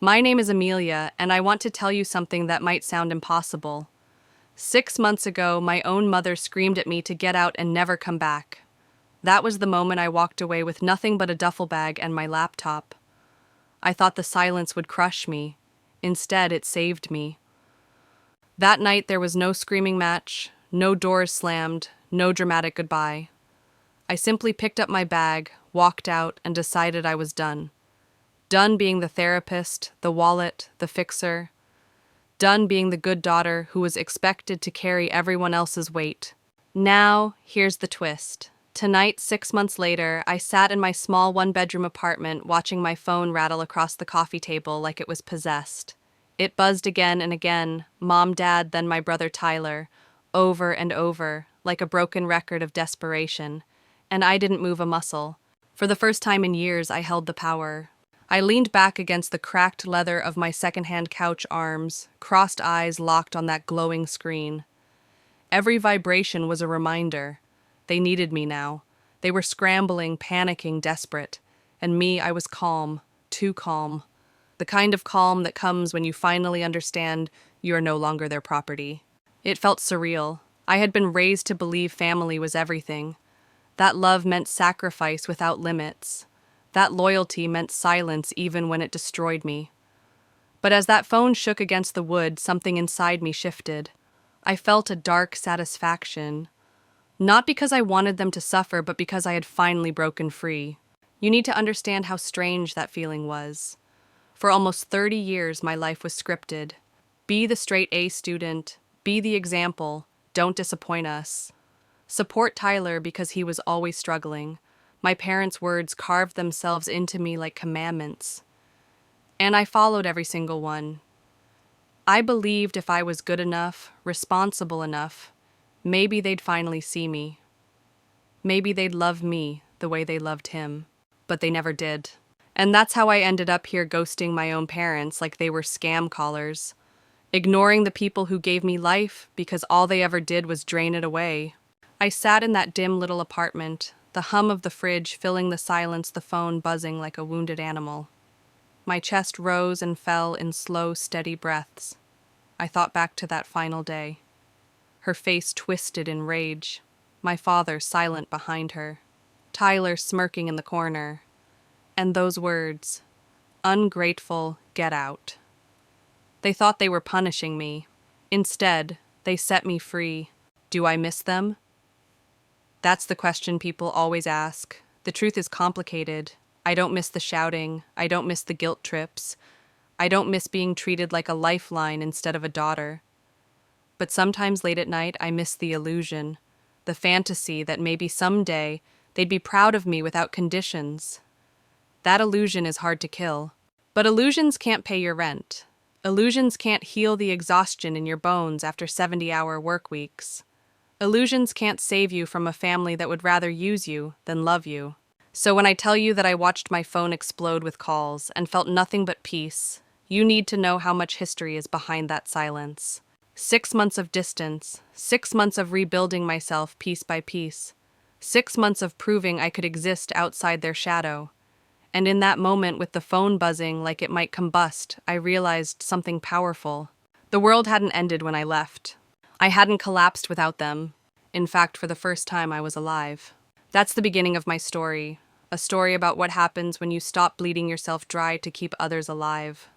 My name is Amelia, and I want to tell you something that might sound impossible. 6 months ago, my own mother screamed at me to get out and never come back. That was the moment I walked away with nothing but a duffel bag and my laptop. I thought the silence would crush me. Instead, it saved me. That night, there was no screaming match, no doors slammed, no dramatic goodbye. I simply picked up my bag, walked out, and decided I was done. Done being the therapist, the wallet, the fixer. Done being the good daughter who was expected to carry everyone else's weight. Now, here's the twist. Tonight, 6 months later, I sat in my small one-bedroom apartment watching my phone rattle across the coffee table like it was possessed. It buzzed again and again, Mom, Dad, then my brother Tyler, over and over, like a broken record of desperation. And I didn't move a muscle. For the first time in years, I held the power. I leaned back against the cracked leather of my secondhand couch arms, crossed eyes locked on that glowing screen. Every vibration was a reminder. They needed me now. They were scrambling, panicking, desperate. And me, I was calm, too calm. The kind of calm that comes when you finally understand you are no longer their property. It felt surreal. I had been raised to believe family was everything. That love meant sacrifice without limits. That loyalty meant silence even when it destroyed me. But as that phone shook against the wood, something inside me shifted. I felt a dark satisfaction. Not because I wanted them to suffer, but because I had finally broken free. You need to understand how strange that feeling was. For almost 30 years, my life was scripted. Be the straight A student. Be the example. Don't disappoint us. Support Tyler because he was always struggling. My parents' words carved themselves into me like commandments. And I followed every single one. I believed if I was good enough, responsible enough, maybe they'd finally see me. Maybe they'd love me the way they loved him. But they never did. And that's how I ended up here ghosting my own parents like they were scam callers. Ignoring the people who gave me life because all they ever did was drain it away. I sat in that dim little apartment, the hum of the fridge filling the silence, the phone buzzing like a wounded animal. My chest rose and fell in slow, steady breaths. I thought back to that final day. Her face twisted in rage. My father silent behind her. Tyler smirking in the corner. And those words, ungrateful, get out. They thought they were punishing me. Instead, they set me free. Do I miss them? That's the question people always ask. The truth is complicated. I don't miss the shouting. I don't miss the guilt trips. I don't miss being treated like a lifeline instead of a daughter. But sometimes late at night, I miss the illusion, the fantasy that maybe someday they'd be proud of me without conditions. That illusion is hard to kill. But illusions can't pay your rent. Illusions can't heal the exhaustion in your bones after 70-hour work weeks. Illusions can't save you from a family that would rather use you than love you. So when I tell you that I watched my phone explode with calls and felt nothing but peace, you need to know how much history is behind that silence. 6 months of distance, 6 months of rebuilding myself piece by piece, 6 months of proving I could exist outside their shadow. And in that moment, with the phone buzzing like it might combust, I realized something powerful. The world hadn't ended when I left. I hadn't collapsed without them. In fact, for the first time, I was alive. That's the beginning of my story. A story about what happens when you stop bleeding yourself dry to keep others alive.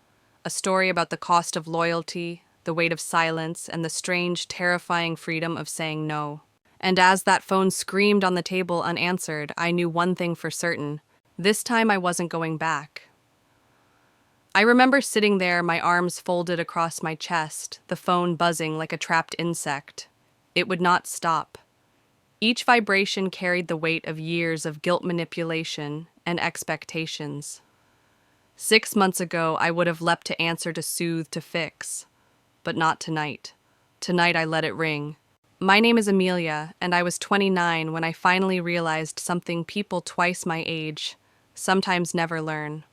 A story about the cost of loyalty, the weight of silence, and the strange, terrifying freedom of saying no. And as that phone screamed on the table unanswered, I knew one thing for certain. This time I wasn't going back. I remember sitting there, my arms folded across my chest, the phone buzzing like a trapped insect. It would not stop. Each vibration carried the weight of years of guilt manipulation and expectations. 6 months ago, I would have leapt to answer, to soothe, to fix. But not tonight. Tonight I let it ring. My name is Amelia, and I was 29 when I finally realized something people twice my age sometimes never learn.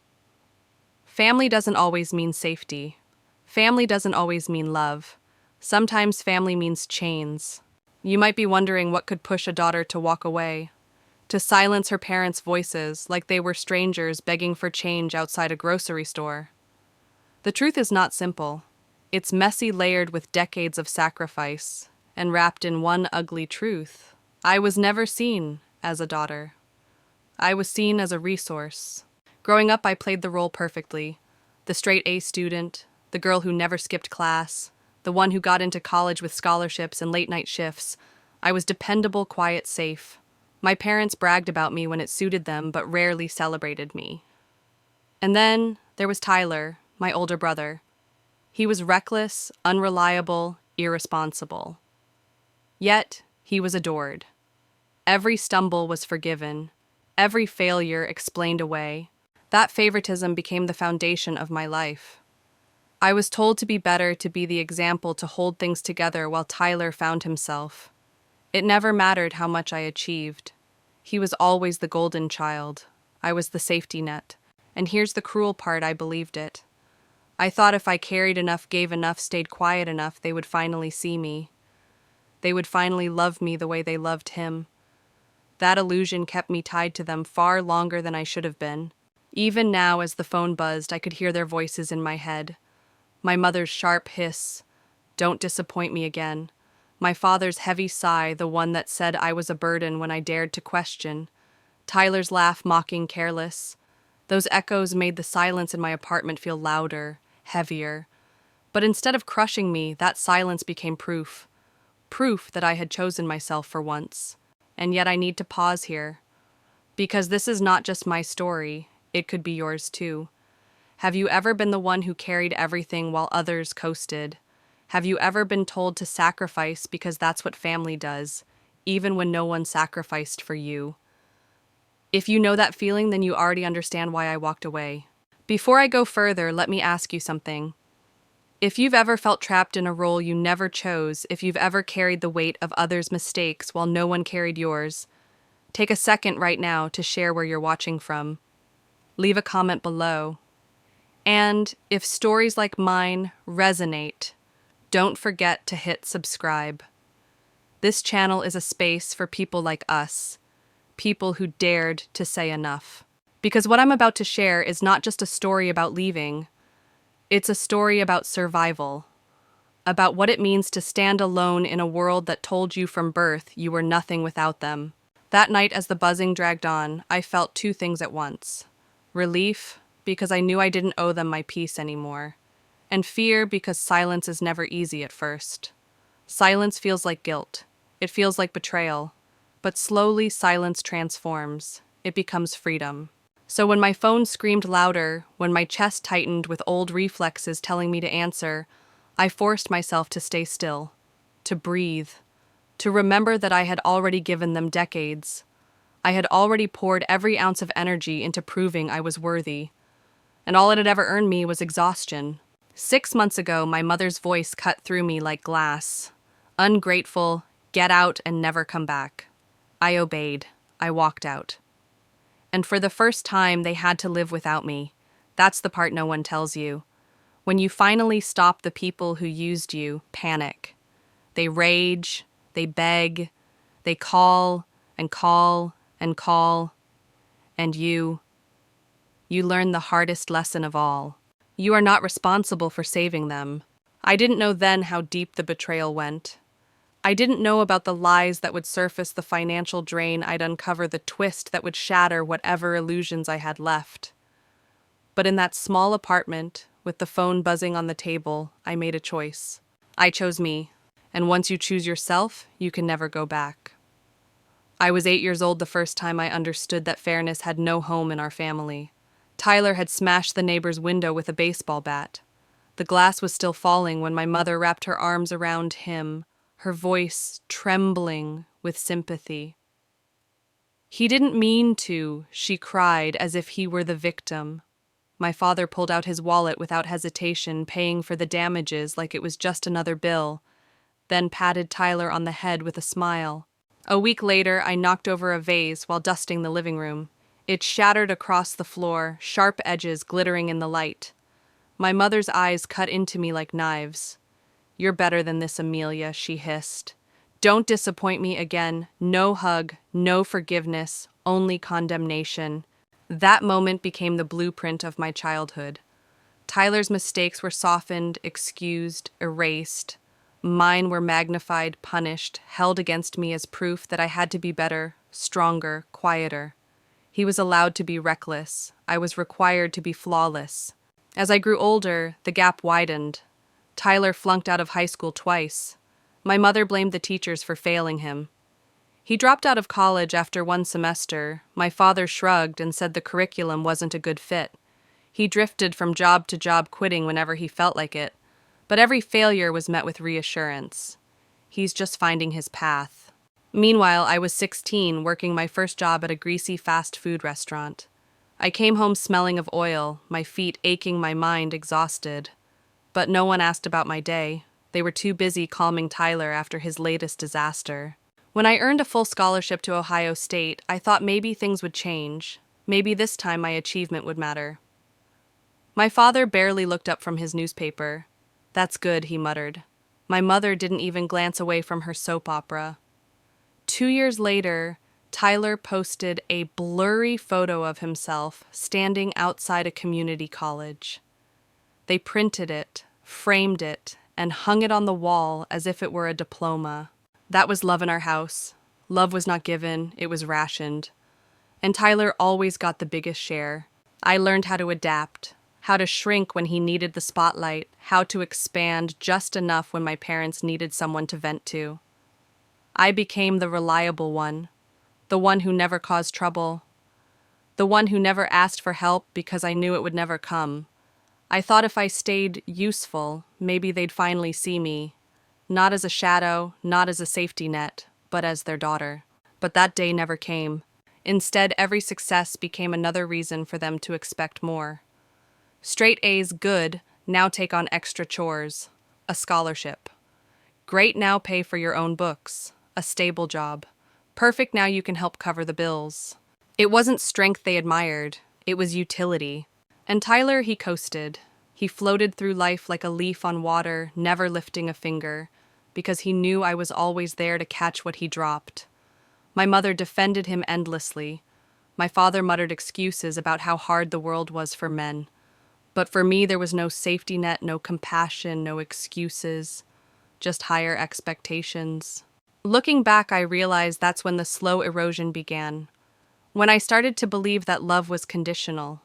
Family doesn't always mean safety. Family doesn't always mean love. Sometimes family means chains. You might be wondering what could push a daughter to walk away, to silence her parents' voices like they were strangers begging for change outside a grocery store. The truth is not simple. It's messy, layered with decades of sacrifice, and wrapped in one ugly truth. I was never seen as a daughter. I was seen as a resource. Growing up, I played the role perfectly. The straight A student, the girl who never skipped class, the one who got into college with scholarships and late-night shifts. I was dependable, quiet, safe. My parents bragged about me when it suited them, but rarely celebrated me. And then there was Tyler, my older brother. He was reckless, unreliable, irresponsible. Yet, he was adored. Every stumble was forgiven. Every failure explained away. That favoritism became the foundation of my life. I was told to be better, to be the example, to hold things together while Tyler found himself. It never mattered how much I achieved. He was always the golden child. I was the safety net. And here's the cruel part, I believed it. I thought if I cared enough, gave enough, stayed quiet enough, they would finally see me. They would finally love me the way they loved him. That illusion kept me tied to them far longer than I should have been. Even now, as the phone buzzed, I could hear their voices in my head. My mother's sharp hiss, "Don't disappoint me again." My father's heavy sigh, the one that said I was a burden when I dared to question. Tyler's laugh, mocking, careless. Those echoes made the silence in my apartment feel louder, heavier. But instead of crushing me, that silence became proof. Proof that I had chosen myself for once. And yet I need to pause here. Because this is not just my story, it could be yours too. Have you ever been the one who carried everything while others coasted? Have you ever been told to sacrifice because that's what family does, even when no one sacrificed for you? If you know that feeling, then you already understand why I walked away. Before I go further, let me ask you something. If you've ever felt trapped in a role you never chose, if you've ever carried the weight of others' mistakes while no one carried yours, take a second right now to share where you're watching from. Leave a comment below. And if stories like mine resonate, don't forget to hit subscribe. This channel is a space for people like us, people who dared to say enough. Because what I'm about to share is not just a story about leaving, it's a story about survival, about what it means to stand alone in a world that told you from birth you were nothing without them. That night, as the buzzing dragged on, I felt two things at once. Relief, because I knew I didn't owe them my peace anymore. And fear, because silence is never easy at first. Silence feels like guilt. It feels like betrayal. But slowly, silence transforms. It becomes freedom. So when my phone screamed louder, when my chest tightened with old reflexes telling me to answer, I forced myself to stay still, to breathe, to remember that I had already given them decades. I had already poured every ounce of energy into proving I was worthy. And all it had ever earned me was exhaustion. 6 months ago, my mother's voice cut through me like glass. Ungrateful, get out and never come back. I obeyed. I walked out. And for the first time, they had to live without me. That's the part no one tells you. When you finally stop the people who used you, panic. They rage, they beg, they call and call and call. And you learn the hardest lesson of all. You are not responsible for saving them. I didn't know then how deep the betrayal went. I didn't know about the lies that would surface, the financial drain I'd uncover, the twist that would shatter whatever illusions I had left. But in that small apartment, with the phone buzzing on the table, I made a choice. I chose me, and once you choose yourself, you can never go back. I was 8 years old the first time I understood that fairness had no home in our family. Tyler had smashed the neighbor's window with a baseball bat. The glass was still falling when my mother wrapped her arms around him, her voice trembling with sympathy. "He didn't mean to," she cried as if he were the victim. My father pulled out his wallet without hesitation, paying for the damages like it was just another bill, then patted Tyler on the head with a smile. A week later, I knocked over a vase while dusting the living room. It shattered across the floor, sharp edges glittering in the light. My mother's eyes cut into me like knives. "You're better than this, Amelia," she hissed. "Don't disappoint me again. No hug, no forgiveness, only condemnation." That moment became the blueprint of my childhood. Tyler's mistakes were softened, excused, erased. Mine were magnified, punished, held against me as proof that I had to be better, stronger, quieter. He was allowed to be reckless. I was required to be flawless. As I grew older, the gap widened. Tyler flunked out of high school twice. My mother blamed the teachers for failing him. He dropped out of college after one semester. My father shrugged and said the curriculum wasn't a good fit. He drifted from job to job, quitting whenever he felt like it. But every failure was met with reassurance. He's just finding his path. Meanwhile, I was 16, working my first job at a greasy fast food restaurant. I came home smelling of oil, my feet aching, my mind exhausted. But no one asked about my day. They were too busy calming Tyler after his latest disaster. When I earned a full scholarship to Ohio State, I thought maybe things would change. Maybe this time my achievement would matter. My father barely looked up from his newspaper. "That's good," he muttered. My mother didn't even glance away from her soap opera. 2 years later, Tyler posted a blurry photo of himself standing outside a community college. They printed it, framed it, and hung it on the wall as if it were a diploma. That was love in our house. Love was not given, it was rationed. And Tyler always got the biggest share. I learned how to adapt, how to shrink when he needed the spotlight, how to expand just enough when my parents needed someone to vent to. I became the reliable one, the one who never caused trouble, the one who never asked for help because I knew it would never come. I thought if I stayed useful, maybe they'd finally see me, not as a shadow, not as a safety net, but as their daughter. But that day never came. Instead, every success became another reason for them to expect more. Straight A's good, now take on extra chores. A scholarship. Great, now pay for your own books. A stable job. Perfect, now you can help cover the bills. It wasn't strength they admired, it was utility. And Tyler, he coasted. He floated through life like a leaf on water, never lifting a finger, because he knew I was always there to catch what he dropped. My mother defended him endlessly. My father muttered excuses about how hard the world was for men. But for me, there was no safety net, no compassion, no excuses, just higher expectations. Looking back, I realized that's when the slow erosion began. When I started to believe that love was conditional,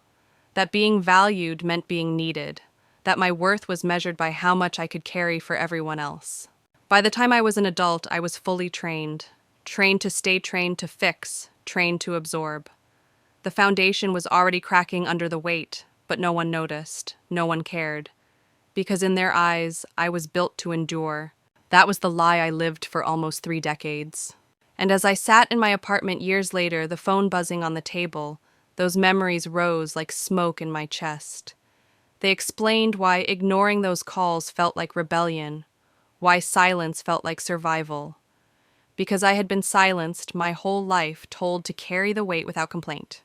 that being valued meant being needed, that my worth was measured by how much I could carry for everyone else. By the time I was an adult, I was fully trained. Trained to stay, trained to fix, trained to absorb. The foundation was already cracking under the weight, but no one noticed, no one cared. Because in their eyes, I was built to endure. That was the lie I lived for almost 3 decades. And as I sat in my apartment years later, the phone buzzing on the table, those memories rose like smoke in my chest. They explained why ignoring those calls felt like rebellion, why silence felt like survival. Because I had been silenced my whole life, told to carry the weight without complaint.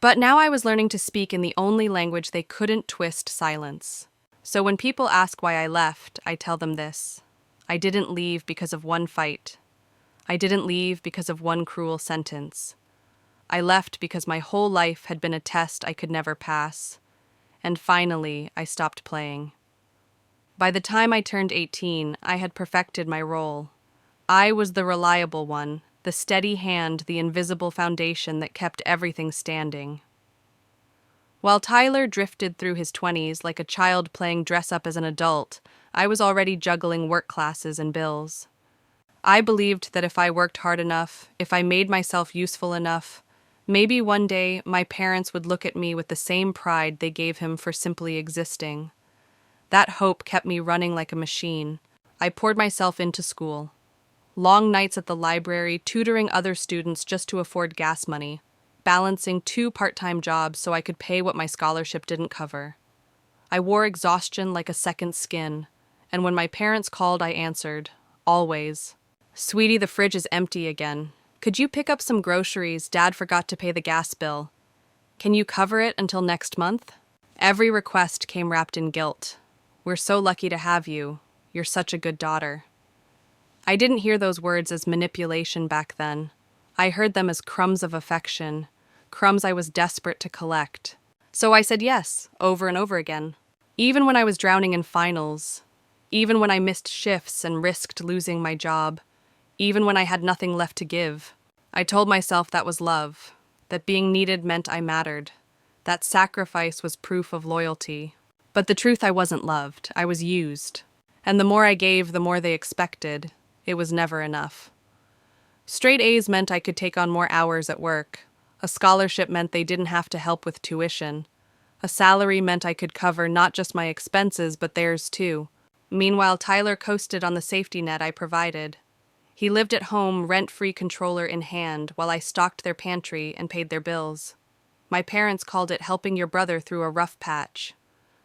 But now I was learning to speak in the only language they couldn't twist: silence. So when people ask why I left, I tell them this. I didn't leave because of one fight. I didn't leave because of one cruel sentence. I left because my whole life had been a test I could never pass. And finally, I stopped playing. By the time I turned 18, I had perfected my role. I was the reliable one, the steady hand, the invisible foundation that kept everything standing. While Tyler drifted through his 20s like a child playing dress-up as an adult, I was already juggling work classes and bills. I believed that if I worked hard enough, if I made myself useful enough, maybe one day my parents would look at me with the same pride they gave him for simply existing. That hope kept me running like a machine. I poured myself into school. Long nights at the library, tutoring other students just to afford gas money, balancing 2 part-time jobs so I could pay what my scholarship didn't cover. I wore exhaustion like a second skin, and when my parents called, I answered, always. "Sweetie, the fridge is empty again. Could you pick up some groceries? Dad forgot to pay the gas bill. Can you cover it until next month?" Every request came wrapped in guilt. "We're so lucky to have you. You're such a good daughter." I didn't hear those words as manipulation back then. I heard them as crumbs of affection, crumbs I was desperate to collect. So I said yes, over and over again. Even when I was drowning in finals, even when I missed shifts and risked losing my job, even when I had nothing left to give, I told myself that was love, that being needed meant I mattered, that sacrifice was proof of loyalty. But the truth, I wasn't loved, I was used. And the more I gave, the more they expected. It was never enough. Straight A's meant I could take on more hours at work. A scholarship meant they didn't have to help with tuition. A salary meant I could cover not just my expenses, but theirs too. Meanwhile, Tyler coasted on the safety net I provided. He lived at home, rent-free controller in hand, while I stocked their pantry and paid their bills. My parents called it helping your brother through a rough patch.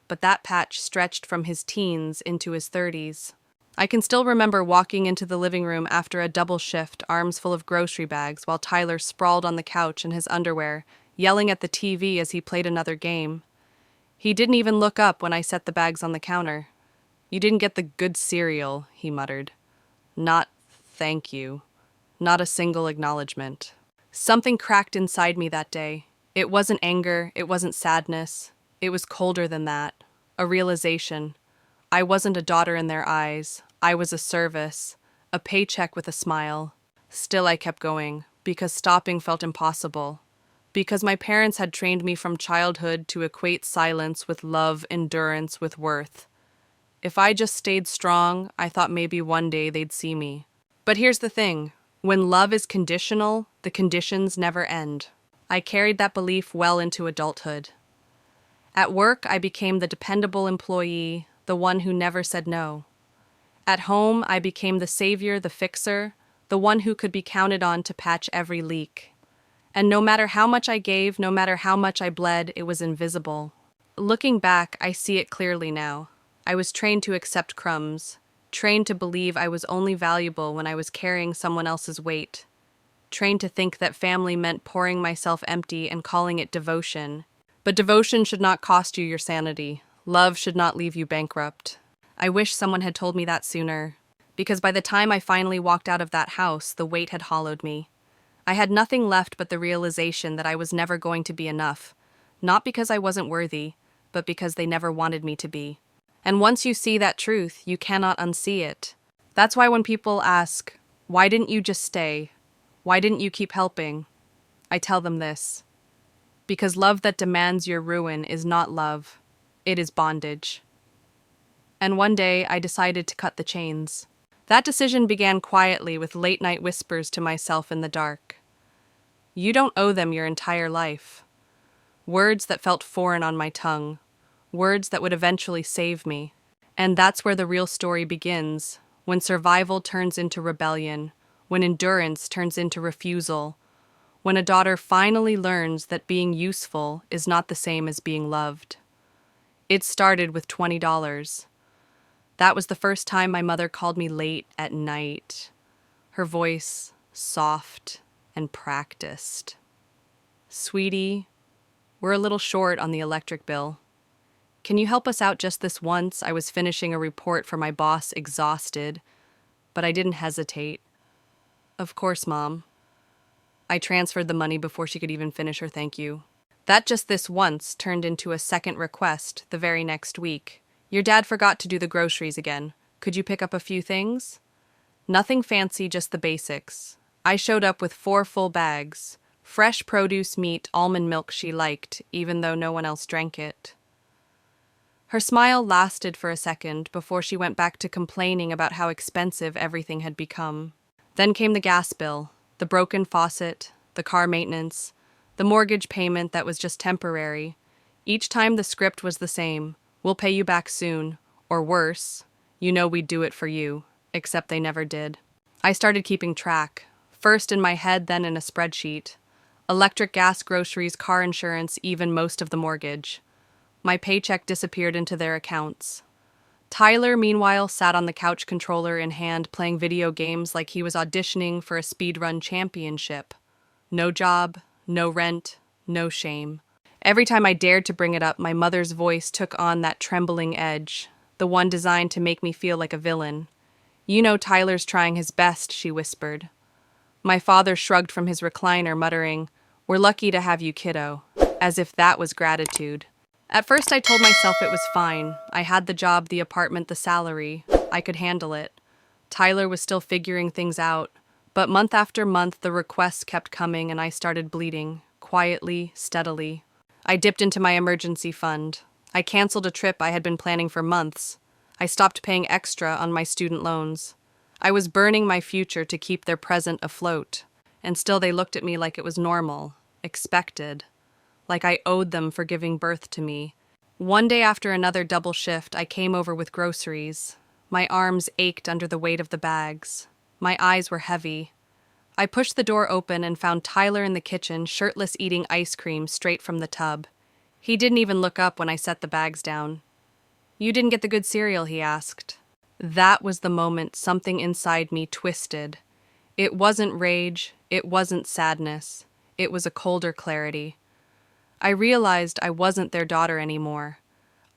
But that patch stretched from his teens into his 30s. I can still remember walking into the living room after a double shift, arms full of grocery bags, while Tyler sprawled on the couch in his underwear, yelling at the TV as he played another game. He didn't even look up when I set the bags on the counter. "You didn't get the good cereal," he muttered. Not thank you. Not a single acknowledgement. Something cracked inside me that day. It wasn't anger, it wasn't sadness. It was colder than that. A realization. I wasn't a daughter in their eyes. I was a service. A paycheck with a smile. Still I kept going, because stopping felt impossible. Because my parents had trained me from childhood to equate silence with love, endurance with worth. If I just stayed strong, I thought maybe one day they'd see me. But here's the thing. When love is conditional, the conditions never end. I carried that belief well into adulthood. At work, I became the dependable employee, the one who never said no. At home, I became the savior, the fixer, the one who could be counted on to patch every leak. And no matter how much I gave, no matter how much I bled, it was invisible. Looking back, I see it clearly now. I was trained to accept crumbs, trained to believe I was only valuable when I was carrying someone else's weight, trained to think that family meant pouring myself empty and calling it devotion. But devotion should not cost you your sanity. Love should not leave you bankrupt. I wish someone had told me that sooner, because by the time I finally walked out of that house, the weight had hollowed me. I had nothing left but the realization that I was never going to be enough, not because I wasn't worthy, but because they never wanted me to be. And once you see that truth, you cannot unsee it. That's why when people ask, "Why didn't you just stay? Why didn't you keep helping?" I tell them this. Because love that demands your ruin is not love. It is bondage. And one day, I decided to cut the chains. That decision began quietly with late-night whispers to myself in the dark. You don't owe them your entire life. Words that felt foreign on my tongue. Words that would eventually save me. And that's where the real story begins, when survival turns into rebellion, when endurance turns into refusal, when a daughter finally learns that being useful is not the same as being loved. It started with $20. That was the first time my mother called me late at night. Her voice soft and practiced. "Sweetie, we're a little short on the electric bill. Can you help us out just this once?" I was finishing a report for my boss, exhausted, but I didn't hesitate. "Of course, Mom." I transferred the money before she could even finish her thank you. That just this once turned into a second request the very next week. "Your dad forgot to do the groceries again. Could you pick up a few things?" Nothing fancy, just the basics. I showed up with 4 full bags. Fresh produce, meat, almond milk she liked, even though no one else drank it. Her smile lasted for a second before she went back to complaining about how expensive everything had become. Then came the gas bill, the broken faucet, the car maintenance, the mortgage payment that was just temporary. Each time the script was the same. "We'll pay you back soon," or worse, "You know we'd do it for you," except they never did. I started keeping track, first in my head, then in a spreadsheet. Electric, gas, groceries, car insurance, even most of the mortgage. My paycheck disappeared into their accounts. Tyler, meanwhile, sat on the couch, controller in hand, playing video games like he was auditioning for a speedrun championship. No job, no rent, no shame. Every time I dared to bring it up, my mother's voice took on that trembling edge, the one designed to make me feel like a villain. "You know Tyler's trying his best," she whispered. My father shrugged from his recliner, muttering, "We're lucky to have you, kiddo," as if that was gratitude. At first, I told myself it was fine. I had the job, the apartment, the salary. I could handle it. Tyler was still figuring things out. But month after month, the requests kept coming and I started bleeding, quietly, steadily. I dipped into my emergency fund. I canceled a trip I had been planning for months. I stopped paying extra on my student loans. I was burning my future to keep their present afloat. And still they looked at me like it was normal, expected, like I owed them for giving birth to me. One day after another double shift, I came over with groceries. My arms ached under the weight of the bags. My eyes were heavy. I pushed the door open and found Tyler in the kitchen, shirtless, eating ice cream straight from the tub. He didn't even look up when I set the bags down. "You didn't get the good cereal?" he asked. That was the moment something inside me twisted. It wasn't rage, it wasn't sadness. It was a colder clarity. I realized I wasn't their daughter anymore.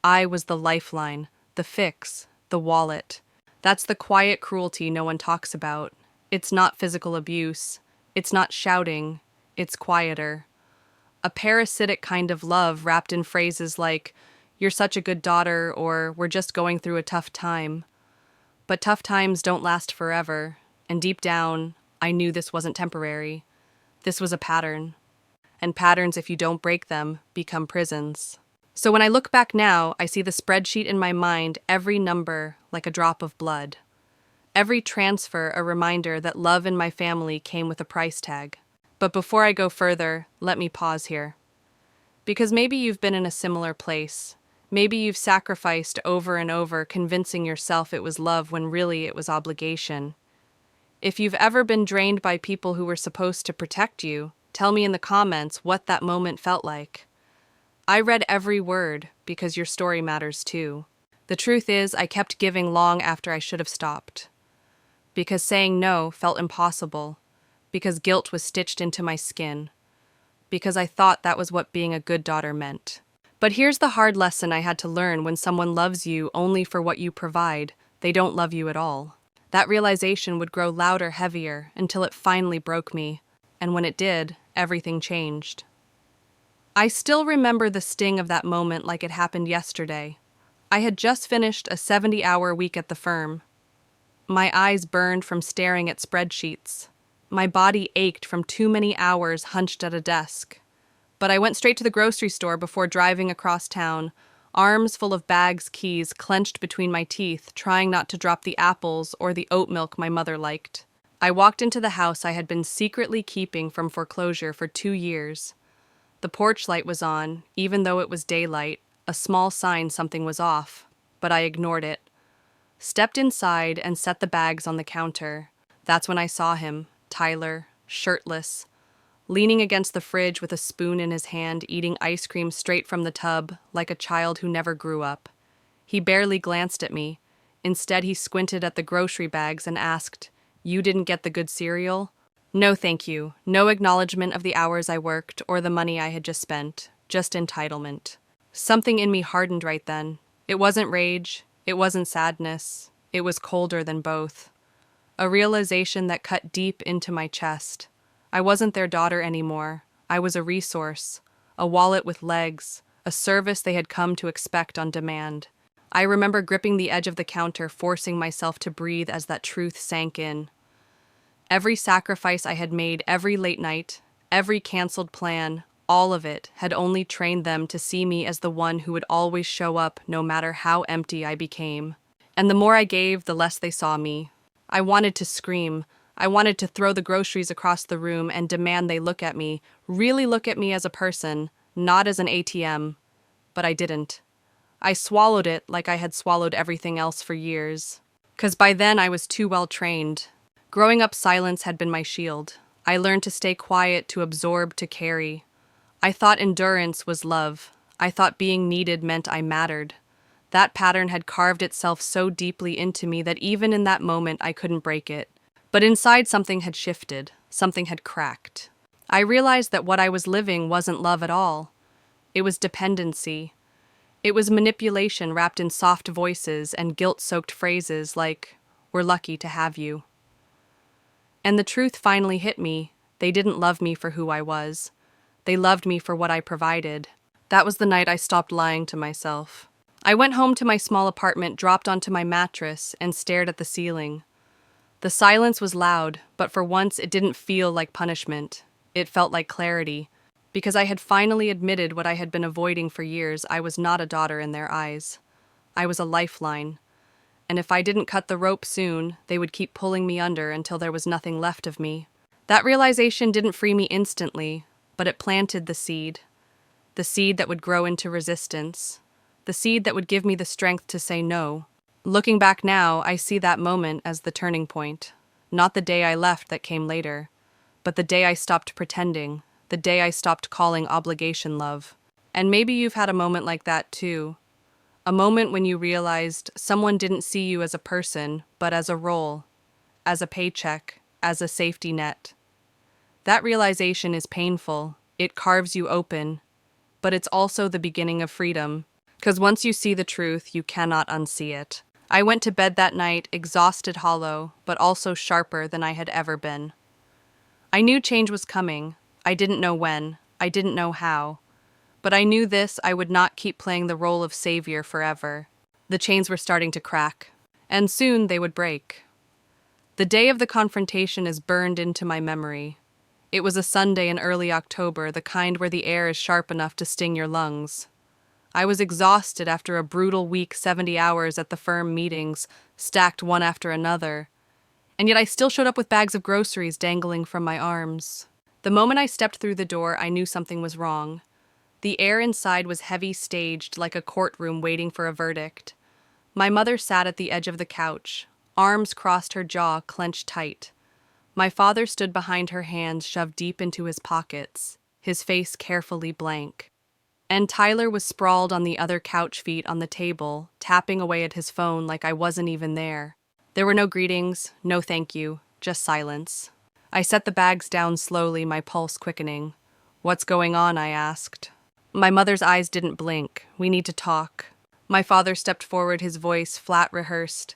I was the lifeline, the fix, the wallet. That's the quiet cruelty no one talks about. It's not physical abuse. It's not shouting. It's quieter. A parasitic kind of love wrapped in phrases like, "You're such a good daughter," or "We're just going through a tough time." But tough times don't last forever, and deep down, I knew this wasn't temporary. This was a pattern. And patterns, if you don't break them, become prisons. So when I look back now, I see the spreadsheet in my mind, every number like a drop of blood. Every transfer a reminder that love in my family came with a price tag. But before I go further, let me pause here. Because maybe you've been in a similar place. Maybe you've sacrificed over and over, convincing yourself it was love when really it was obligation. If you've ever been drained by people who were supposed to protect you, tell me in the comments what that moment felt like. I read every word because your story matters too. The truth is, I kept giving long after I should have stopped. Because saying no felt impossible. Because guilt was stitched into my skin. Because I thought that was what being a good daughter meant. But here's the hard lesson I had to learn: when someone loves you only for what you provide, they don't love you at all. That realization would grow louder, heavier, until it finally broke me. And when it did, everything changed. I still remember the sting of that moment like it happened yesterday. I had just finished a 70-hour week at the firm. My eyes burned from staring at spreadsheets. My body ached from too many hours hunched at a desk. But I went straight to the grocery store before driving across town, arms full of bags, keys clenched between my teeth, trying not to drop the apples or the oat milk my mother liked. I walked into the house I had been secretly keeping from foreclosure for 2 years. The porch light was on, even though it was daylight, a small sign something was off, but I ignored it. Stepped inside and set the bags on the counter. That's when I saw him, Tyler, shirtless, leaning against the fridge with a spoon in his hand, eating ice cream straight from the tub, like a child who never grew up. He barely glanced at me. Instead, he squinted at the grocery bags and asked, "You didn't get the good cereal?" No, thank you. No acknowledgement of the hours I worked or the money I had just spent. Just entitlement. Something in me hardened right then. It wasn't rage. It wasn't sadness. It was colder than both. A realization that cut deep into my chest. I wasn't their daughter anymore. I was a resource, a wallet with legs, a service they had come to expect on demand. I remember gripping the edge of the counter, forcing myself to breathe as that truth sank in. Every sacrifice I had made, every late night, every canceled plan, all of it had only trained them to see me as the one who would always show up no matter how empty I became. And the more I gave, the less they saw me. I wanted to scream. I wanted to throw the groceries across the room and demand they look at me, really look at me as a person, not as an ATM. But I didn't. I swallowed it like I had swallowed everything else for years. 'Cause by then I was too well trained. Growing up, silence had been my shield. I learned to stay quiet, to absorb, to carry. I thought endurance was love. I thought being needed meant I mattered. That pattern had carved itself so deeply into me that even in that moment I couldn't break it. But inside, something had shifted. Something had cracked. I realized that what I was living wasn't love at all. It was dependency. It was manipulation wrapped in soft voices and guilt-soaked phrases like, "We're lucky to have you." And the truth finally hit me. They didn't love me for who I was. They loved me for what I provided. That was the night I stopped lying to myself. I went home to my small apartment, dropped onto my mattress, and stared at the ceiling. The silence was loud, but for once it didn't feel like punishment. It felt like clarity. Because I had finally admitted what I had been avoiding for years, I was not a daughter in their eyes. I was a lifeline. And if I didn't cut the rope soon, they would keep pulling me under until there was nothing left of me. That realization didn't free me instantly, but it planted the seed. The seed that would grow into resistance. The seed that would give me the strength to say no. Looking back now, I see that moment as the turning point. Not the day I left that came later, but the day I stopped pretending, the day I stopped calling obligation love. And maybe you've had a moment like that too. A moment when you realized someone didn't see you as a person, but as a role, as a paycheck, as a safety net. That realization is painful. It carves you open, but it's also the beginning of freedom. Because once you see the truth, you cannot unsee it. I went to bed that night, exhausted, hollow, but also sharper than I had ever been. I knew change was coming. I didn't know when. I didn't know how. But I knew this: I would not keep playing the role of savior forever. The chains were starting to crack, and soon they would break. The day of the confrontation is burned into my memory. It was a Sunday in early October, the kind where the air is sharp enough to sting your lungs. I was exhausted after a brutal week, 70 hours at the firm meetings, stacked one after another. And yet I still showed up with bags of groceries dangling from my arms. The moment I stepped through the door, I knew something was wrong. The air inside was heavy, staged, like a courtroom waiting for a verdict. My mother sat at the edge of the couch, arms crossed, her jaw clenched tight. My father stood behind her, hands shoved deep into his pockets, his face carefully blank. And Tyler was sprawled on the other couch, feet on the table, tapping away at his phone like I wasn't even there. There were no greetings, no thank you, just silence. I set the bags down slowly, my pulse quickening. "What's going on?" I asked. My mother's eyes didn't blink. "We need to talk." My father stepped forward, his voice flat, rehearsed.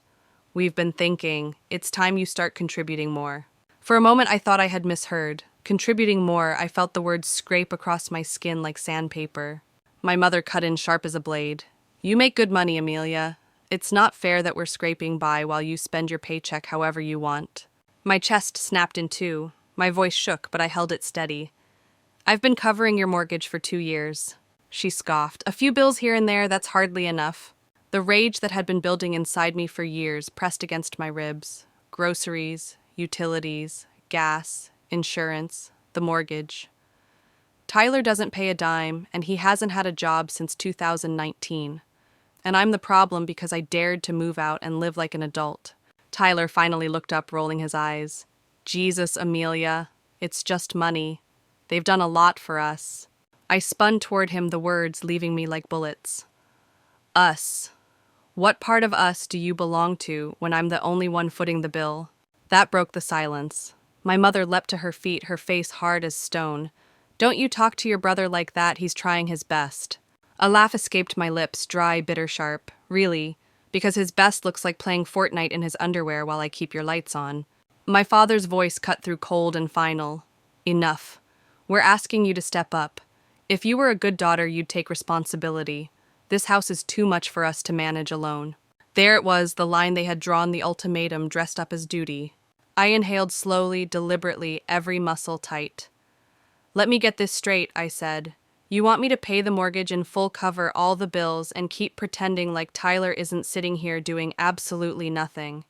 "We've been thinking. It's time you start contributing more." For a moment I thought I had misheard. Contributing more, I felt the words scrape across my skin like sandpaper. My mother cut in sharp as a blade. "You make good money, Amelia. It's not fair that we're scraping by while you spend your paycheck however you want." My chest snapped in two. My voice shook, but I held it steady. "I've been covering your mortgage for 2 years." She scoffed. "A few bills here and there, that's hardly enough." The rage that had been building inside me for years pressed against my ribs. Groceries, utilities, gas, insurance, the mortgage. Tyler doesn't pay a dime, and he hasn't had a job since 2019. And I'm the problem because I dared to move out and live like an adult. Tyler finally looked up, rolling his eyes. "Jesus, Amelia, it's just money. They've done a lot for us." I spun toward him, the words leaving me like bullets. "Us. What part of us do you belong to when I'm the only one footing the bill?" That broke the silence. My mother leapt to her feet, her face hard as stone. "Don't you talk to your brother like that, he's trying his best." A laugh escaped my lips, dry, bitter, sharp. "Really? Because his best looks like playing Fortnite in his underwear while I keep your lights on." My father's voice cut through, cold and final. "Enough. We're asking you to step up. If you were a good daughter, you'd take responsibility. This house is too much for us to manage alone." There it was, the line they had drawn, the ultimatum dressed up as duty. I inhaled slowly, deliberately, every muscle tight. "Let me get this straight," I said. "You want me to pay the mortgage in full, cover all the bills, and keep pretending like Tyler isn't sitting here doing absolutely nothing.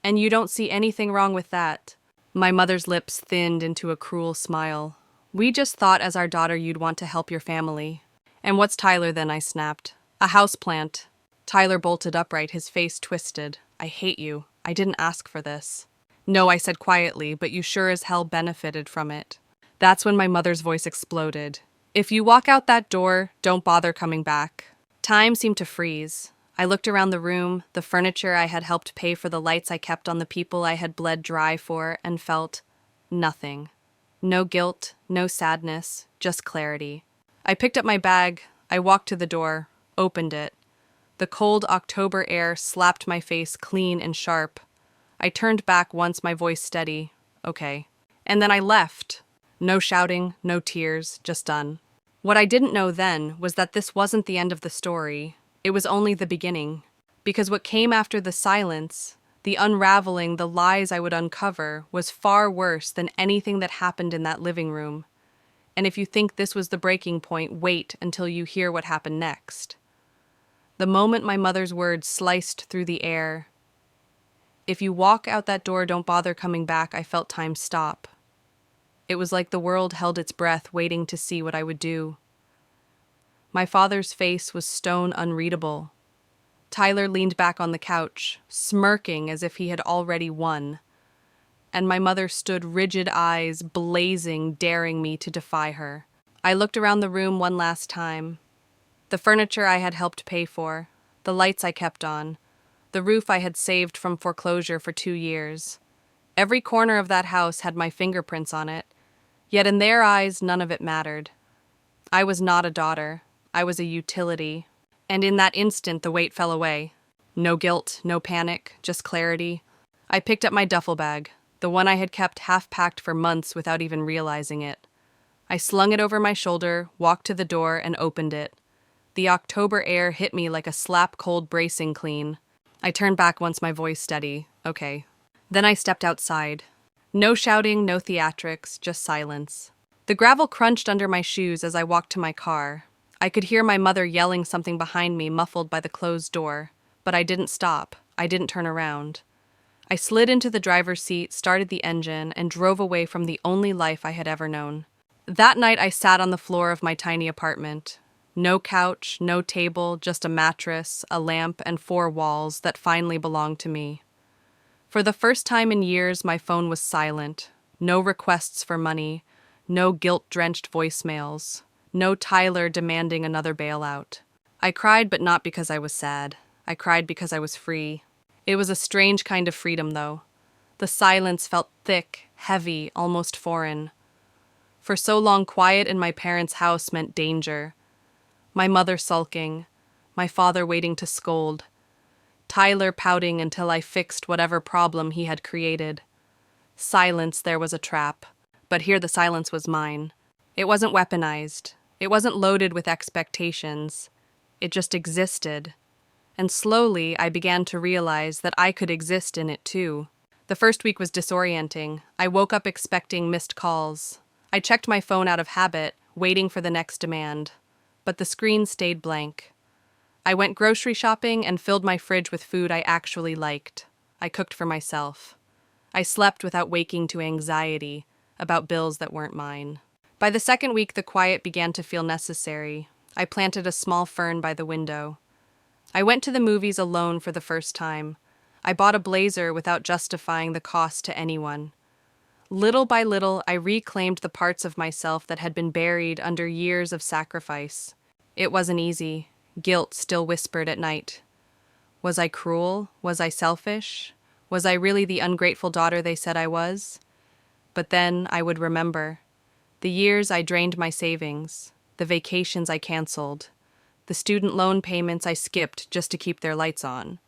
And you don't see anything wrong with that?" My mother's lips thinned into a cruel smile. "We just thought as our daughter you'd want to help your family." "And what's Tyler then?" I snapped. "A houseplant." Tyler bolted upright, his face twisted. "I hate you. I didn't ask for this." "No," I said quietly, "but you sure as hell benefited from it." That's when my mother's voice exploded. "If you walk out that door, don't bother coming back." Time seemed to freeze. I looked around the room, the furniture I had helped pay for, the lights I kept on, the people I had bled dry for, and felt nothing. No guilt, no sadness, just clarity. I picked up my bag. I walked to the door, opened it. The cold October air slapped my face clean and sharp. I turned back once, my voice steady. "Okay." And then I left. No shouting, no tears, just done. What I didn't know then was that this wasn't the end of the story. It was only the beginning. Because what came after the silence, the unraveling, the lies I would uncover, was far worse than anything that happened in that living room. And if you think this was the breaking point, wait until you hear what happened next. The moment my mother's words sliced through the air, "If you walk out that door, don't bother coming back," I felt time stop. It was like the world held its breath, waiting to see what I would do. My father's face was stone unreadable. Tyler leaned back on the couch, smirking as if he had already won. And my mother stood, rigid eyes blazing, daring me to defy her. I looked around the room one last time. The furniture I had helped pay for, the lights I kept on, the roof I had saved from foreclosure for 2 years. Every corner of that house had my fingerprints on it, yet in their eyes none of it mattered. I was not a daughter. I was a utility. And in that instant the weight fell away. No guilt, no panic, just clarity. I picked up my duffel bag, the one I had kept half-packed for months without even realizing it. I slung it over my shoulder, walked to the door, and opened it. The October air hit me like a slap-cold bracing clean. I turned back once, my voice steady. Okay. Then I stepped outside. No shouting, no theatrics, just silence. The gravel crunched under my shoes as I walked to my car. I could hear my mother yelling something behind me, muffled by the closed door. But I didn't stop. I didn't turn around. I slid into the driver's seat, started the engine, and drove away from the only life I had ever known. That night I sat on the floor of my tiny apartment. No couch, no table, just a mattress, a lamp, and 4 walls that finally belonged to me. For the first time in years, my phone was silent. No requests for money, no guilt-drenched voicemails, no Tyler demanding another bailout. I cried, but not because I was sad. I cried because I was free. It was a strange kind of freedom, though. The silence felt thick, heavy, almost foreign. For so long, quiet in my parents' house meant danger. My mother sulking, my father waiting to scold, Tyler pouting until I fixed whatever problem he had created. Silence, there was a trap, but here the silence was mine. It wasn't weaponized. It wasn't loaded with expectations. It just existed. And slowly I began to realize that I could exist in it too. The first week was disorienting. I woke up expecting missed calls. I checked my phone out of habit, waiting for the next demand. But the screen stayed blank. I went grocery shopping and filled my fridge with food I actually liked. I cooked for myself. I slept without waking to anxiety about bills that weren't mine. By the second week, the quiet began to feel necessary. I planted a small fern by the window. I went to the movies alone for the first time. I bought a blazer without justifying the cost to anyone. Little by little, I reclaimed the parts of myself that had been buried under years of sacrifice. It wasn't easy. Guilt still whispered at night. Was I cruel? Was I selfish? Was I really the ungrateful daughter they said I was? But then I would remember. The years I drained my savings, the vacations I canceled, the student loan payments I skipped just to keep their lights on.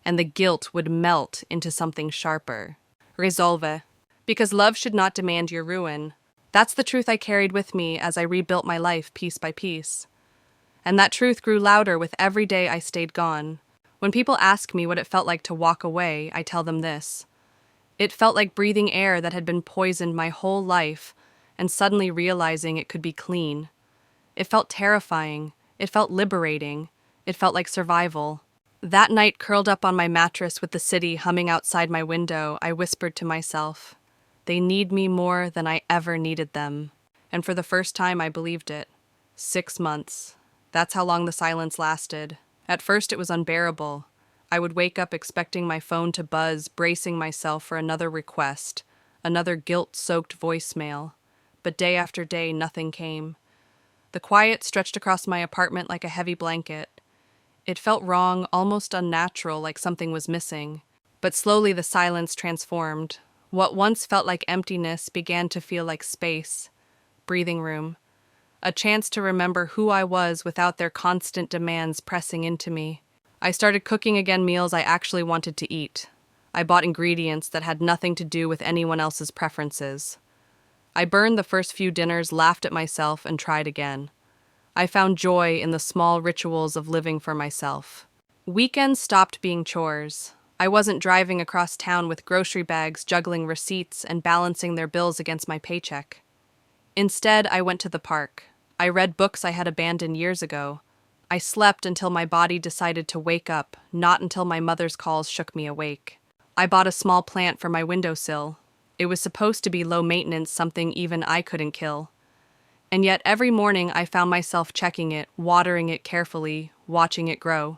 And the guilt would melt into something sharper. Resolve. Because love should not demand your ruin. That's the truth I carried with me as I rebuilt my life piece by piece. And that truth grew louder with every day I stayed gone. When people ask me what it felt like to walk away, I tell them this. It felt like breathing air that had been poisoned my whole life and suddenly realizing it could be clean. It felt terrifying. It felt liberating. It felt like survival. That night, curled up on my mattress with the city humming outside my window, I whispered to myself, "They need me more than I ever needed them." And for the first time, I believed it. 6 months. That's how long the silence lasted. At first, it was unbearable. I would wake up expecting my phone to buzz, bracing myself for another request, another guilt-soaked voicemail. But day after day, nothing came. The quiet stretched across my apartment like a heavy blanket. It felt wrong, almost unnatural, like something was missing. But slowly the silence transformed. What once felt like emptiness began to feel like space, breathing room, a chance to remember who I was without their constant demands pressing into me. I started cooking again meals I actually wanted to eat. I bought ingredients that had nothing to do with anyone else's preferences. I burned the first few dinners, laughed at myself, and tried again. I found joy in the small rituals of living for myself. Weekends stopped being chores. I wasn't driving across town with grocery bags, juggling receipts, and balancing their bills against my paycheck. Instead, I went to the park. I read books I had abandoned years ago. I slept until my body decided to wake up, not until my mother's calls shook me awake. I bought a small plant for my windowsill. It was supposed to be low maintenance, something even I couldn't kill. And yet every morning I found myself checking it, watering it carefully, watching it grow.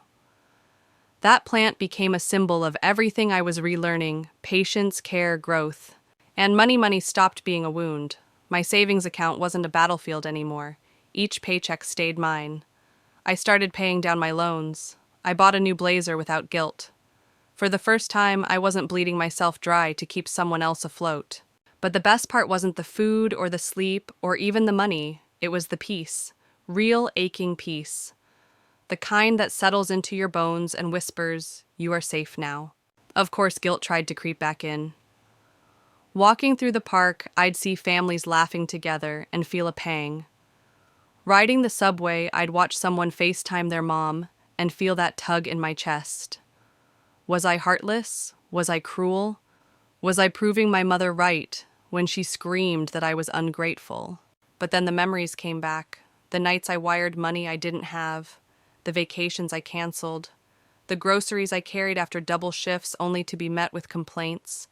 That plant became a symbol of everything I was relearning: patience, care, growth. And money stopped being a wound. My savings account wasn't a battlefield anymore. Each paycheck stayed mine. I started paying down my loans. I bought a new blazer without guilt. For the first time, I wasn't bleeding myself dry to keep someone else afloat. But the best part wasn't the food or the sleep or even the money. It was the peace. Real aching peace. The kind that settles into your bones and whispers, "You are safe now." Of course, guilt tried to creep back in. Walking through the park, I'd see families laughing together and feel a pang. Riding the subway, I'd watch someone FaceTime their mom and feel that tug in my chest. Was I heartless? Was I cruel? Was I proving my mother right when she screamed that I was ungrateful? But then the memories came back. The nights I wired money I didn't have, the vacations I canceled, the groceries I carried after double shifts only to be met with complaints,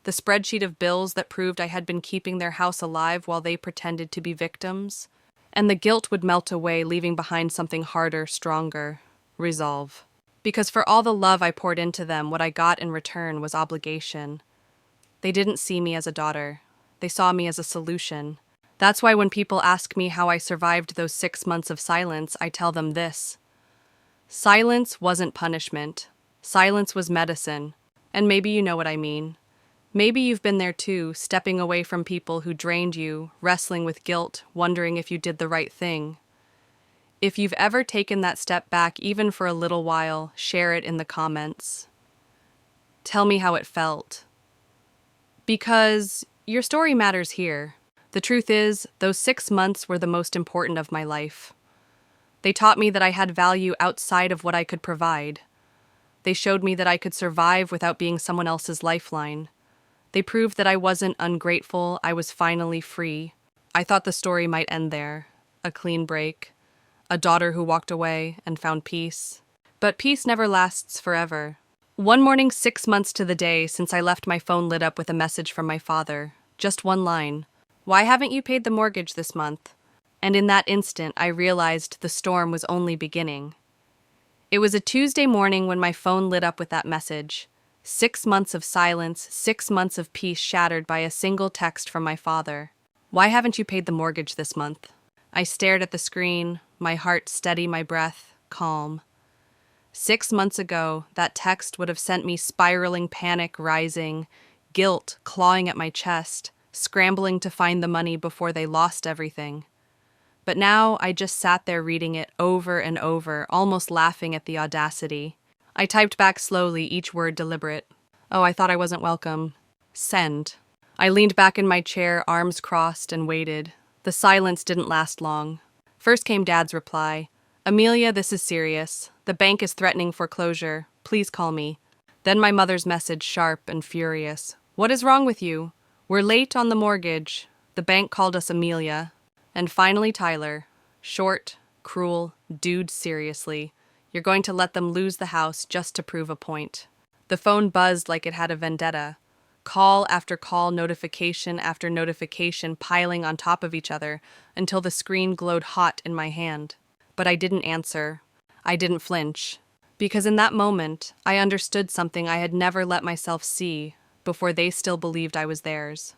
the spreadsheet of bills that proved I had been keeping their house alive while they pretended to be victims. And the guilt would melt away, leaving behind something harder, stronger: resolve. Because for all the love I poured into them, what I got in return was obligation. They didn't see me as a daughter. They saw me as a solution. That's why when people ask me how I survived those 6 months of silence, I tell them this: silence wasn't punishment. Silence was medicine. And maybe you know what I mean. Maybe you've been there too, stepping away from people who drained you, wrestling with guilt, wondering if you did the right thing. If you've ever taken that step back, even for a little while, share it in the comments. Tell me how it felt. Because your story matters here. The truth is, those 6 months were the most important of my life. They taught me that I had value outside of what I could provide. They showed me that I could survive without being someone else's lifeline. They proved that I wasn't ungrateful. I was finally free. I thought the story might end there. A clean break. A daughter who walked away and found peace. But peace never lasts forever. One morning, 6 months to the day since I left, my phone lit up with a message from my father. Just one line: "Why haven't you paid the mortgage this month?" And in that instant, I realized the storm was only beginning. It was a Tuesday morning when my phone lit up with that message. 6 months of silence, 6 months of peace shattered by a single text from my father. "Why haven't you paid the mortgage this month?" I stared at the screen, my heart steady, my breath calm. 6 months ago, that text would have sent me spiraling, panic rising, guilt clawing at my chest, scrambling to find the money before they lost everything. But now I just sat there reading it over and over, almost laughing at the audacity. I typed back slowly, each word deliberate. "Oh, I thought I wasn't welcome. Send." I leaned back in my chair, arms crossed, and waited. The silence didn't last long. First came Dad's reply: "Amelia, this is serious. The bank is threatening foreclosure. Please call me." Then my mother's message, sharp and furious: "What is wrong with you? We're late on the mortgage. The bank called us Amelia." And finally Tyler. Short, cruel: "Dude, seriously. You're going to let them lose the house just to prove a point." The phone buzzed like it had a vendetta. Call after call, notification after notification piling on top of each other until the screen glowed hot in my hand. But I didn't answer. I didn't flinch. Because in that moment, I understood something I had never let myself see before they still believed I was theirs.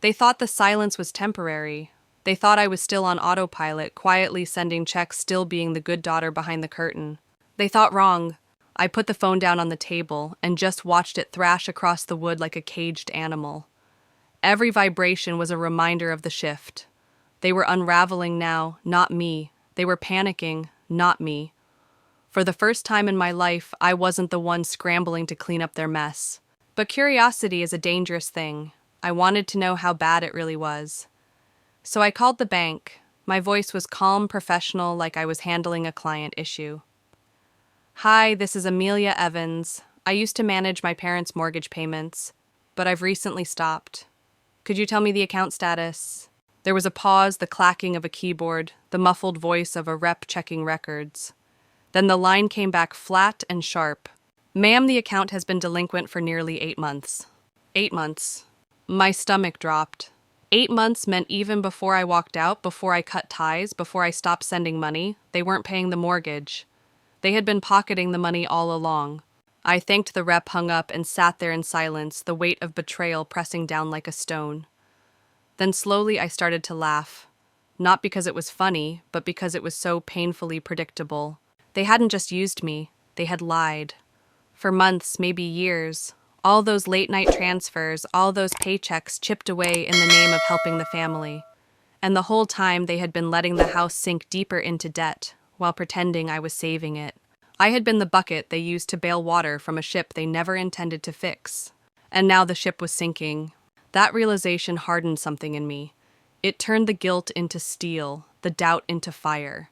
They thought the silence was temporary. They thought I was still on autopilot, quietly sending checks, still being the good daughter behind the curtain. They thought wrong. I put the phone down on the table and just watched it thrash across the wood like a caged animal. Every vibration was a reminder of the shift. They were unraveling now, not me. They were panicking, not me. For the first time in my life, I wasn't the one scrambling to clean up their mess. But curiosity is a dangerous thing. I wanted to know how bad it really was. So I called the bank. My voice was calm, professional, like I was handling a client issue. Hi, this is Amelia Evans. I used to manage my parents' mortgage payments, but I've recently stopped. Could you tell me the account status? There was a pause, the clacking of a keyboard, the muffled voice of a rep checking records. Then the line came back flat and sharp. Ma'am, the account has been delinquent for nearly 8 months. 8 months. My stomach dropped. 8 months meant even before I walked out, before I cut ties, before I stopped sending money, they weren't paying the mortgage. They had been pocketing the money all along. I thanked the rep, hung up, and sat there in silence, the weight of betrayal pressing down like a stone. Then slowly I started to laugh. Not because it was funny, but because it was so painfully predictable. They hadn't just used me, they had lied. For months, maybe years. All those late-night transfers, all those paychecks chipped away in the name of helping the family. And the whole time they had been letting the house sink deeper into debt, while pretending I was saving it. I had been the bucket they used to bail water from a ship they never intended to fix. And now the ship was sinking. That realization hardened something in me. It turned the guilt into steel, the doubt into fire.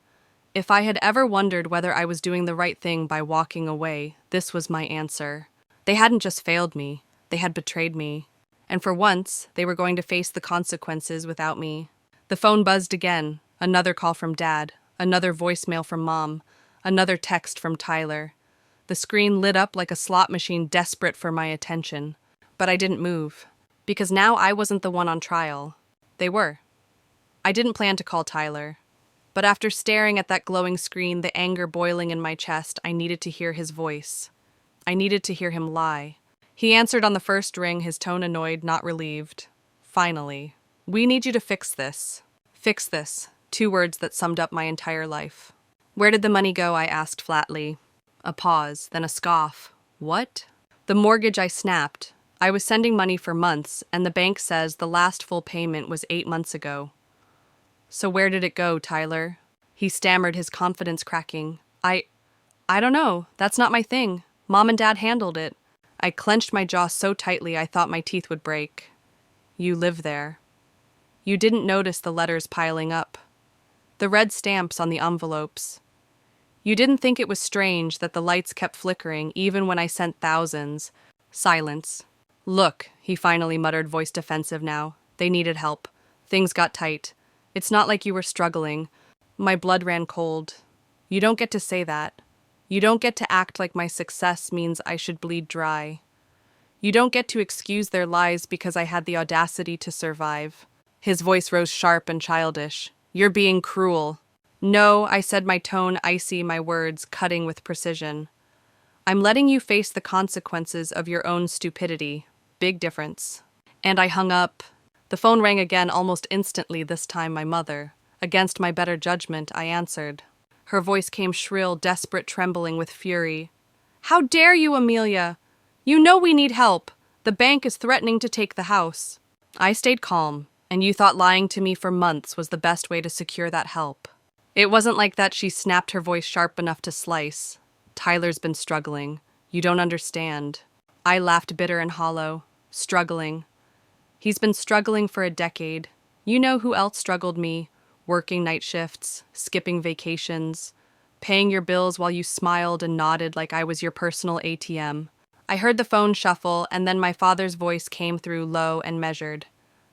If I had ever wondered whether I was doing the right thing by walking away, this was my answer. They hadn't just failed me, they had betrayed me. And for once, they were going to face the consequences without me. The phone buzzed again, another call from Dad, another voicemail from Mom, another text from Tyler. The screen lit up like a slot machine desperate for my attention. But I didn't move, because now I wasn't the one on trial. They were. I didn't plan to call Tyler. But after staring at that glowing screen, the anger boiling in my chest, I needed to hear his voice. I needed to hear him lie. He answered on the first ring, his tone annoyed, not relieved. Finally. We need you to fix this. Fix this. 2 words that summed up my entire life. Where did the money go? I asked flatly. A pause, then a scoff. What? The mortgage, I snapped. I was sending money for months, and the bank says the last full payment was 8 months ago. So where did it go, Tyler? He stammered, his confidence cracking. I don't know. That's not my thing. Mom and Dad handled it. I clenched my jaw so tightly I thought my teeth would break. You live there. You didn't notice the letters piling up. The red stamps on the envelopes. You didn't think it was strange that the lights kept flickering even when I sent thousands. Silence. Look, he finally muttered, voice defensive now. They needed help. Things got tight. It's not like you were struggling. My blood ran cold. You don't get to say that. You don't get to act like my success means I should bleed dry. You don't get to excuse their lies because I had the audacity to survive. His voice rose sharp and childish. You're being cruel. No, I said, my tone icy, my words cutting with precision. I'm letting you face the consequences of your own stupidity. Big difference. And I hung up. The phone rang again almost instantly, this time my mother. Against my better judgment, I answered. Her voice came shrill, desperate, trembling with fury. How dare you, Amelia? You know we need help. The bank is threatening to take the house. I stayed calm, and you thought lying to me for months was the best way to secure that help. It wasn't like that. She snapped, her voice sharp enough to slice. Tyler's been struggling. You don't understand. I laughed, bitter and hollow. Struggling. He's been struggling for a decade. You know who else struggled me? Working night shifts, skipping vacations, paying your bills while you smiled and nodded like I was your personal ATM. I heard the phone shuffle, and then my father's voice came through, low and measured.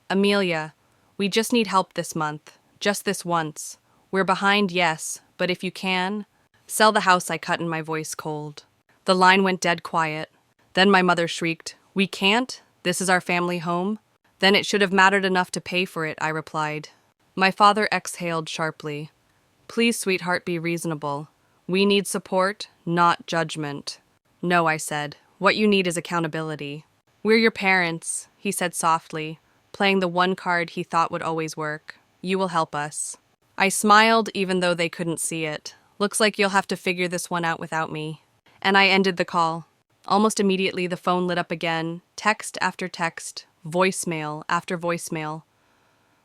Amelia, we just need help this month. Just this once. We're behind, yes, but if you can, sell the house. I cut in, my voice cold. The line went dead quiet. Then my mother shrieked, We can't? This is our family home? Then it should have mattered enough to pay for it, I replied. My father exhaled sharply. Please, sweetheart, be reasonable. We need support, not judgment. No, I said. What you need is accountability. We're your parents, he said softly, playing the one card he thought would always work. You will help us. I smiled even though they couldn't see it. Looks like you'll have to figure this one out without me. And I ended the call. Almost immediately the phone lit up again, text after text, voicemail after voicemail.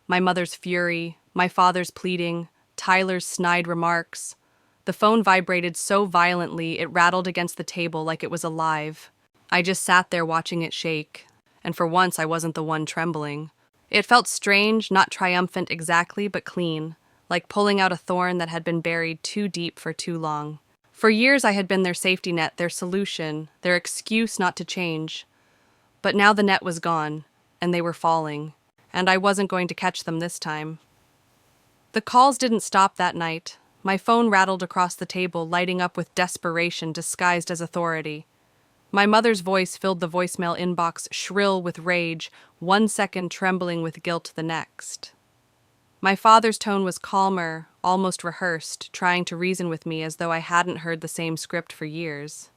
My mother's fury, my father's pleading, Tyler's snide remarks. The phone vibrated so violently it rattled against the table like it was alive. I just sat there watching it shake, and for once I wasn't the one trembling. It felt strange, not triumphant exactly, but clean, like pulling out a thorn that had been buried too deep for too long. For years I had been their safety net, their solution, their excuse not to change. But now the net was gone, and they were falling, and I wasn't going to catch them this time. The calls didn't stop that night. My phone rattled across the table, lighting up with desperation disguised as authority. My mother's voice filled the voicemail inbox, shrill with rage, 1 second trembling with guilt the next. My father's tone was calmer, almost rehearsed, trying to reason with me as though I hadn't heard the same script for years.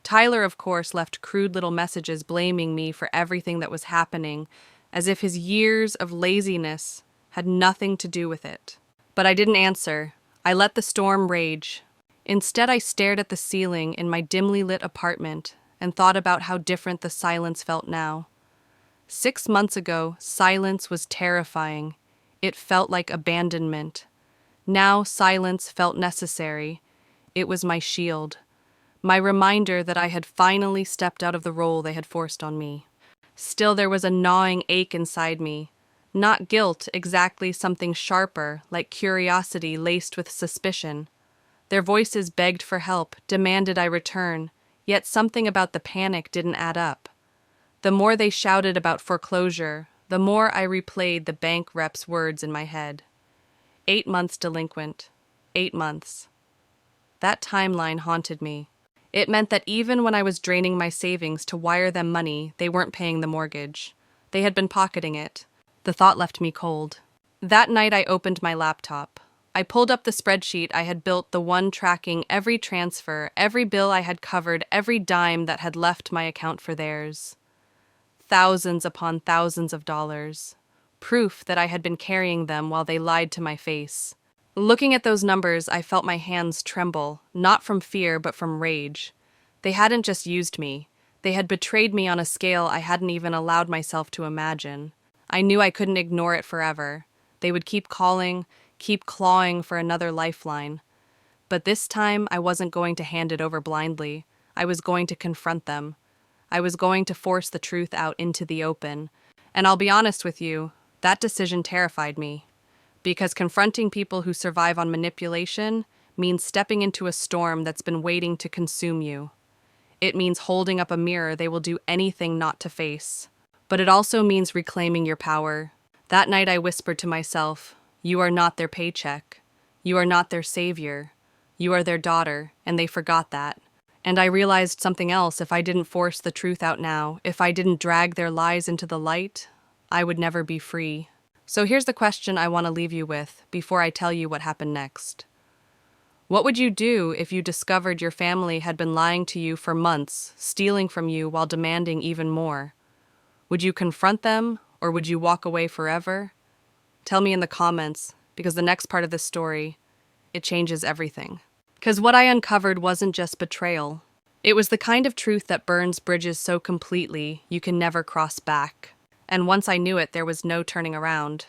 Tyler, of course, left crude little messages blaming me for everything that was happening, as if his years of laziness had nothing to do with it. But I didn't answer. I let the storm rage. Instead, I stared at the ceiling in my dimly lit apartment and thought about how different the silence felt now. 6 months ago, silence was terrifying. It felt like abandonment. Now, silence felt necessary. It was my shield. My reminder that I had finally stepped out of the role they had forced on me. Still, there was a gnawing ache inside me. Not guilt, exactly, something sharper, like curiosity laced with suspicion. Their voices begged for help, demanded I return, yet something about the panic didn't add up. The more they shouted about foreclosure, the more I replayed the bank rep's words in my head. 8 months delinquent. 8 months. That timeline haunted me. It meant that even when I was draining my savings to wire them money, they weren't paying the mortgage. They had been pocketing it. The thought left me cold. That night I opened my laptop. I pulled up the spreadsheet I had built, the one tracking every transfer, every bill I had covered, every dime that had left my account for theirs. Thousands upon thousands of dollars. Proof that I had been carrying them while they lied to my face. Looking at those numbers, I felt my hands tremble, not from fear but from rage. They hadn't just used me. They had betrayed me on a scale I hadn't even allowed myself to imagine. I knew I couldn't ignore it forever. They would keep calling, keep clawing for another lifeline. But this time, I wasn't going to hand it over blindly. I was going to confront them. I was going to force the truth out into the open. And I'll be honest with you, that decision terrified me. Because confronting people who survive on manipulation means stepping into a storm that's been waiting to consume you. It means holding up a mirror they will do anything not to face. But it also means reclaiming your power. That night I whispered to myself, you are not their paycheck. You are not their savior. You are their daughter, and they forgot that. And I realized something else. If I didn't force the truth out now, if I didn't drag their lies into the light, I would never be free. So here's the question I want to leave you with before I tell you what happened next. What would you do if you discovered your family had been lying to you for months, stealing from you while demanding even more? Would you confront them, or would you walk away forever? Tell me in the comments, because the next part of this story, it changes everything. Because what I uncovered wasn't just betrayal. It was the kind of truth that burns bridges so completely you can never cross back. And once I knew it, there was no turning around.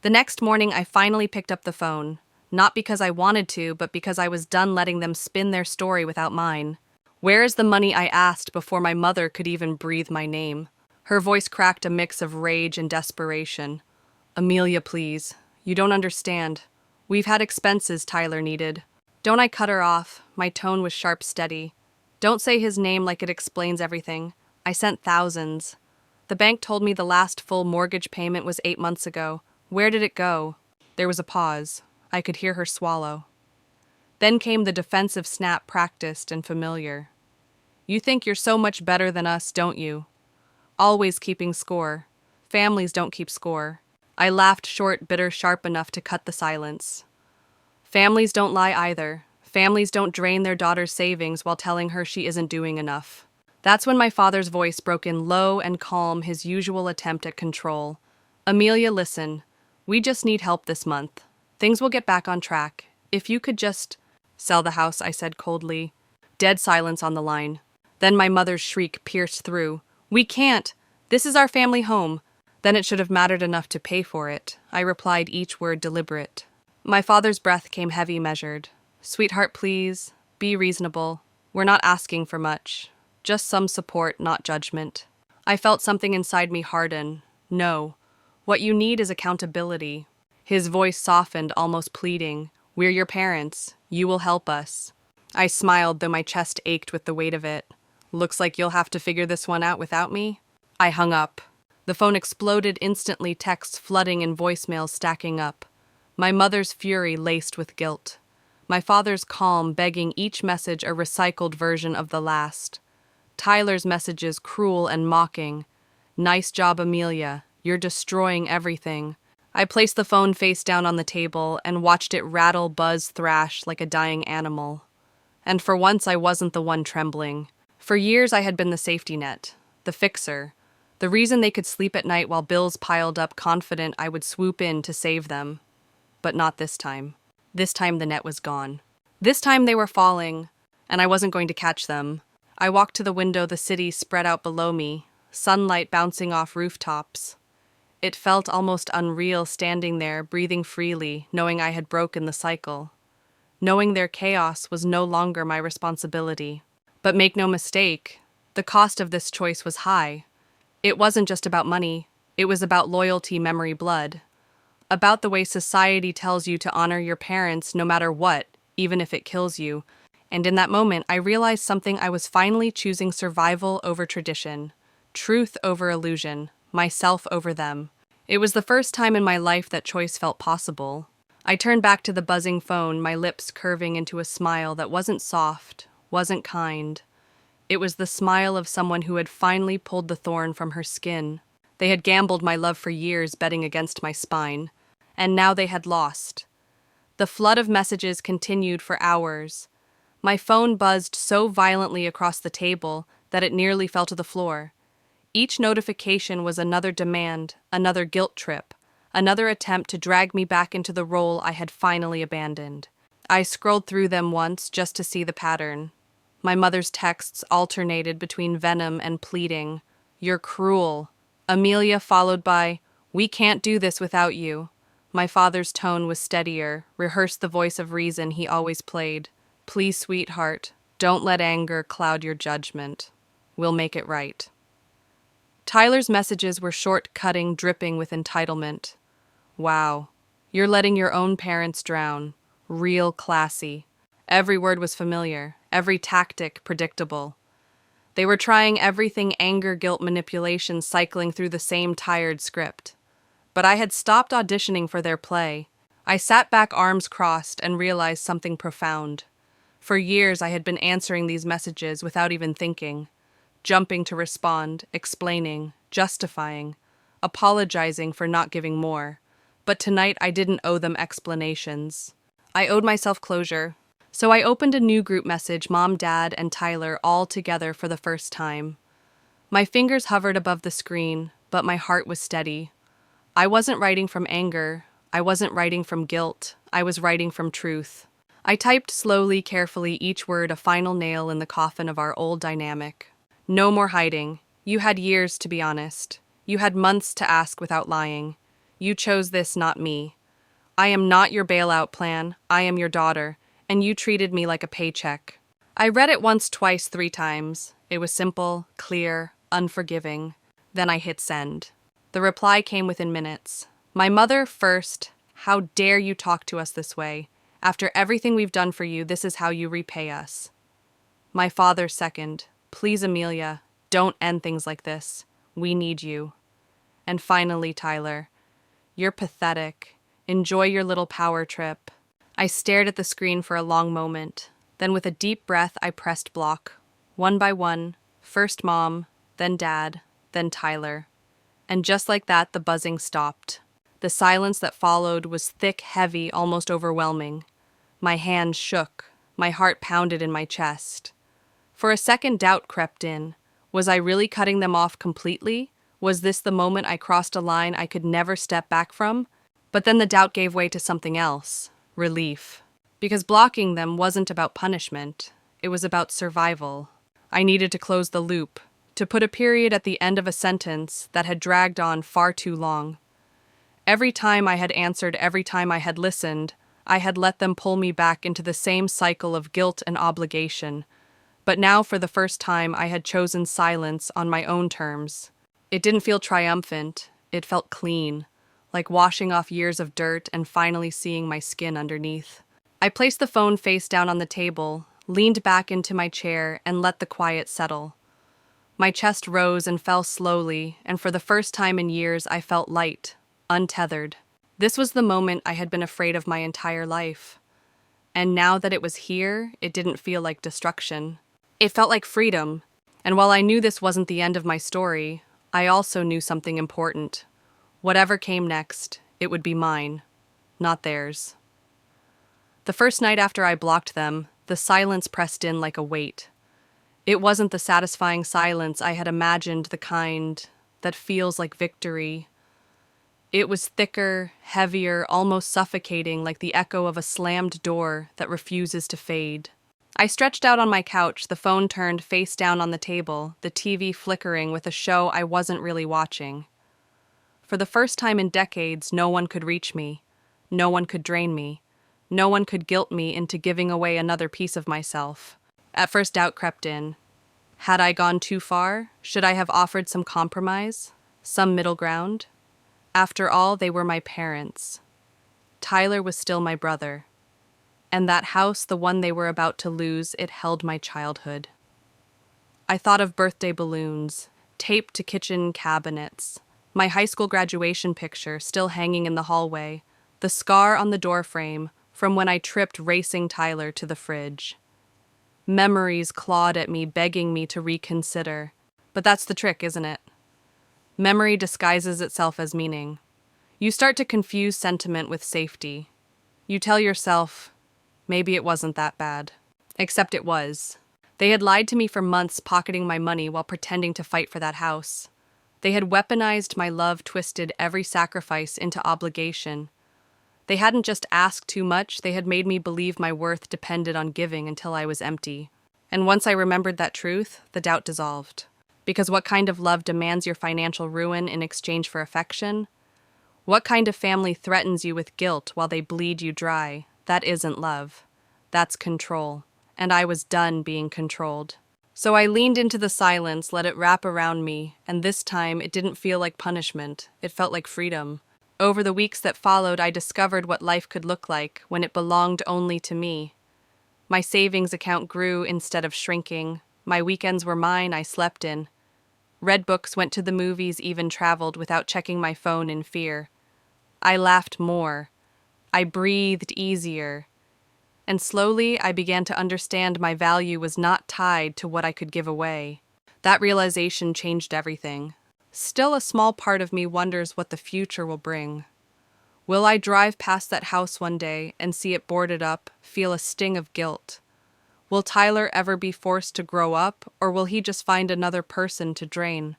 The next morning, I finally picked up the phone, not because I wanted to, but because I was done letting them spin their story without mine. Where is the money, I asked before my mother could even breathe my name. Her voice cracked a mix of rage and desperation. Amelia, please. You don't understand. We've had expenses Tyler needed. Don't I cut her off? My tone was sharp, steady. Don't say his name like it explains everything. I sent thousands. The bank told me the last full mortgage payment was 8 months ago. Where did it go? There was a pause. I could hear her swallow. Then came the defensive snap, practiced and familiar. You think you're so much better than us, don't you? Always keeping score. Families don't keep score. I laughed, short, bitter, sharp enough to cut the silence. Families don't lie either. Families don't drain their daughter's savings while telling her she isn't doing enough. That's when my father's voice broke in, low and calm, his usual attempt at control. Amelia, listen. We just need help this month. Things will get back on track. If you could just... Sell the house, I said coldly. Dead silence on the line. Then my mother's shriek pierced through. We can't. This is our family home. Then it should have mattered enough to pay for it. I replied, each word deliberate. My father's breath came heavy, measured. Sweetheart, please. Be reasonable. We're not asking for much. Just some support, not judgment. I felt something inside me harden. No. What you need is accountability. His voice softened, almost pleading. "We're your parents. You will help us." I smiled, though my chest ached with the weight of it. "Looks like you'll have to figure this one out without me." I hung up. The phone exploded instantly, texts flooding and voicemails stacking up. My mother's fury laced with guilt. My father's calm, begging each message a recycled version of the last. Tyler's messages cruel and mocking. "Nice job, Amelia. You're destroying everything." I placed the phone face down on the table and watched it rattle, buzz, thrash like a dying animal. And for once I wasn't the one trembling. For years I had been the safety net, the fixer, the reason they could sleep at night while bills piled up, confident I would swoop in to save them. But not this time. This time the net was gone. This time they were falling, and I wasn't going to catch them. I walked to the window, the city spread out below me, sunlight bouncing off rooftops. It felt almost unreal standing there, breathing freely, knowing I had broken the cycle. Knowing their chaos was no longer my responsibility. But make no mistake, the cost of this choice was high. It wasn't just about money, it was about loyalty, memory, blood. About the way society tells you to honor your parents no matter what, even if it kills you. And in that moment, I realized something. I was finally choosing survival over tradition, truth over illusion, myself over them. It was the first time in my life that choice felt possible. I turned back to the buzzing phone, my lips curving into a smile that wasn't soft, wasn't kind. It was the smile of someone who had finally pulled the thorn from her skin. They had gambled my love for years, betting against my spine. And now they had lost. The flood of messages continued for hours. My phone buzzed so violently across the table that it nearly fell to the floor. Each notification was another demand, another guilt trip, another attempt to drag me back into the role I had finally abandoned. I scrolled through them once just to see the pattern. My mother's texts alternated between venom and pleading. "You're cruel." Amelia followed by, "We can't do this without you." My father's tone was steadier, rehearsed the voice of reason he always played. "Please, sweetheart, don't let anger cloud your judgment. We'll make it right." Tyler's messages were short, cutting, dripping with entitlement. "Wow, you're letting your own parents drown. Real classy." Every word was familiar, every tactic predictable. They were trying everything: anger, guilt, manipulation, cycling through the same tired script. But I had stopped auditioning for their play. I sat back, arms crossed, and realized something profound. For years I had been answering these messages without even thinking, jumping to respond, explaining, justifying, apologizing for not giving more. But tonight I didn't owe them explanations. I owed myself closure. So I opened a new group message, Mom, Dad, and Tyler all together for the first time. My fingers hovered above the screen, but my heart was steady. I wasn't writing from anger. I wasn't writing from guilt. I was writing from truth. I typed slowly, carefully, each word a final nail in the coffin of our old dynamic. No more hiding. You had years to be honest. You had months to ask without lying. You chose this, not me. I am not your bailout plan. I am your daughter. And you treated me like a paycheck. I read it once, twice, 3 times. It was simple, clear, unforgiving. Then I hit send. The reply came within minutes. My mother first. "How dare you talk to us this way? After everything we've done for you, this is how you repay us." My father second. "Please, Amelia, don't end things like this. We need you." And finally, Tyler. "You're pathetic. Enjoy your little power trip." I stared at the screen for a long moment. Then with a deep breath, I pressed block. One by one, first Mom, then Dad, then Tyler. And just like that, the buzzing stopped. The silence that followed was thick, heavy, almost overwhelming. My hands shook. My heart pounded in my chest. For a second, doubt crept in. Was I really cutting them off completely? Was this the moment I crossed a line I could never step back from? But then the doubt gave way to something else. Relief. Because blocking them wasn't about punishment. It was about survival. I needed to close the loop, to put a period at the end of a sentence that had dragged on far too long. Every time I had answered, every time I had listened, I had let them pull me back into the same cycle of guilt and obligation. But now, for the first time, I had chosen silence on my own terms. It didn't feel triumphant. It felt clean. like washing off years of dirt and finally seeing my skin underneath. I placed the phone face down on the table, leaned back into my chair, and let the quiet settle. My chest rose and fell slowly, and for the first time in years I felt light, untethered. This was the moment I had been afraid of my entire life. And now that it was here, it didn't feel like destruction. It felt like freedom. And while I knew this wasn't the end of my story, I also knew something important. Whatever came next, it would be mine, not theirs. The first night after I blocked them, the silence pressed in like a weight. It wasn't the satisfying silence I had imagined, the kind that feels like victory. It was thicker, heavier, almost suffocating, like the echo of a slammed door that refuses to fade. I stretched out on my couch, the phone turned face down on the table, the TV flickering with a show I wasn't really watching. For the first time in decades, no one could reach me. No one could drain me. No one could guilt me into giving away another piece of myself. At first, doubt crept in. Had I gone too far? Should I have offered some compromise? Some middle ground? After all, they were my parents. Tyler was still my brother. And that house, the one they were about to lose, it held my childhood. I thought of birthday balloons, taped to kitchen cabinets, my high school graduation picture still hanging in the hallway, the scar on the doorframe from when I tripped racing Tyler to the fridge. Memories clawed at me, begging me to reconsider. But that's the trick, isn't it? Memory disguises itself as meaning. You start to confuse sentiment with safety. You tell yourself, maybe it wasn't that bad. Except it was. They had lied to me for months, pocketing my money while pretending to fight for that house. They had weaponized my love, twisted every sacrifice into obligation. They hadn't just asked too much, they had made me believe my worth depended on giving until I was empty. And once I remembered that truth, the doubt dissolved. Because what kind of love demands your financial ruin in exchange for affection? What kind of family threatens you with guilt while they bleed you dry? That isn't love. That's control. And I was done being controlled. So I leaned into the silence, let it wrap around me, and this time it didn't feel like punishment. It felt like freedom. Over the weeks that followed, I discovered what life could look like when it belonged only to me. My savings account grew instead of shrinking. My weekends were mine, I slept in. Read books, went to the movies, even traveled without checking my phone in fear. I laughed more. I breathed easier. And slowly, I began to understand my value was not tied to what I could give away. That realization changed everything. Still, a small part of me wonders what the future will bring. Will I drive past that house one day and see it boarded up, feel a sting of guilt? Will Tyler ever be forced to grow up, or will he just find another person to drain?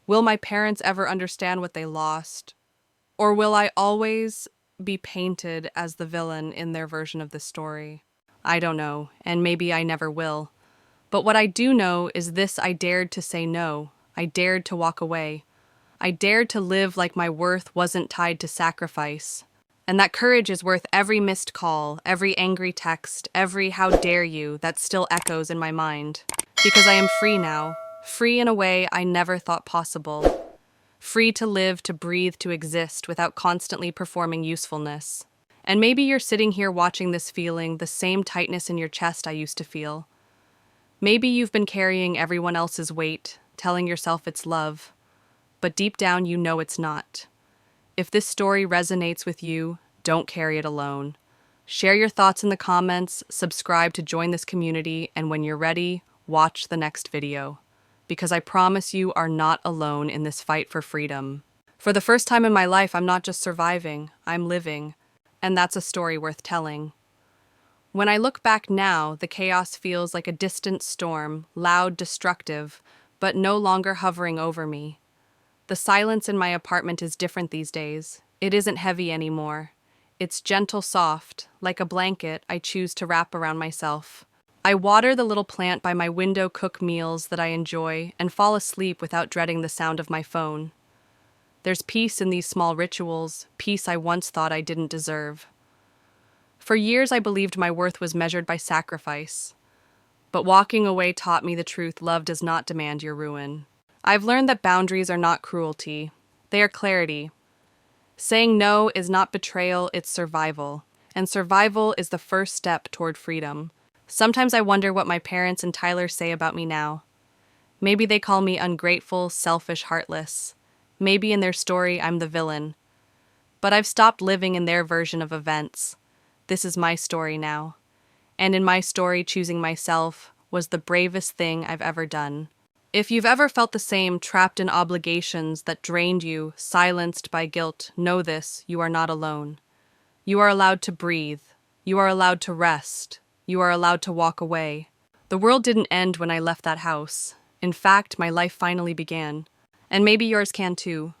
Will my parents ever understand what they lost? Or will I always be painted as the villain in their version of the story? I don't know, and maybe I never will. But what I do know is this: I dared to say no. I dared to walk away. I dared to live like my worth wasn't tied to sacrifice. And that courage is worth every missed call, every angry text, every "how dare you" that still echoes in my mind. Because I am free now. Free in a way I never thought possible. Free to live, to breathe, to exist without constantly performing usefulness. And maybe you're sitting here watching this feeling the same tightness in your chest I used to feel. Maybe you've been carrying everyone else's weight, telling yourself it's love. But deep down you know it's not. If this story resonates with you, don't carry it alone. Share your thoughts in the comments, subscribe to join this community, and when you're ready, watch the next video. Because I promise you are not alone in this fight for freedom. For the first time in my life, I'm not just surviving, I'm living. And that's a story worth telling. When I look back now, the chaos feels like a distant storm, loud, destructive, but no longer hovering over me. The silence in my apartment is different these days. It isn't heavy anymore. It's gentle, soft, like a blanket I choose to wrap around myself. I water the little plant by my window, cook meals that I enjoy, and fall asleep without dreading the sound of my phone. There's peace in these small rituals, peace I once thought I didn't deserve. For years I believed my worth was measured by sacrifice. But walking away taught me the truth: love does not demand your ruin. I've learned that boundaries are not cruelty. They are clarity. Saying no is not betrayal, it's survival. And survival is the first step toward freedom. Sometimes I wonder what my parents and Tyler say about me now. Maybe they call me ungrateful, selfish, heartless. Maybe in their story I'm the villain. But I've stopped living in their version of events. This is my story now. And in my story, choosing myself was the bravest thing I've ever done. If you've ever felt the same, trapped in obligations that drained you, silenced by guilt, know this: you are not alone. You are allowed to breathe. You are allowed to rest. You are allowed to walk away. The world didn't end when I left that house. In fact, my life finally began. And maybe yours can too.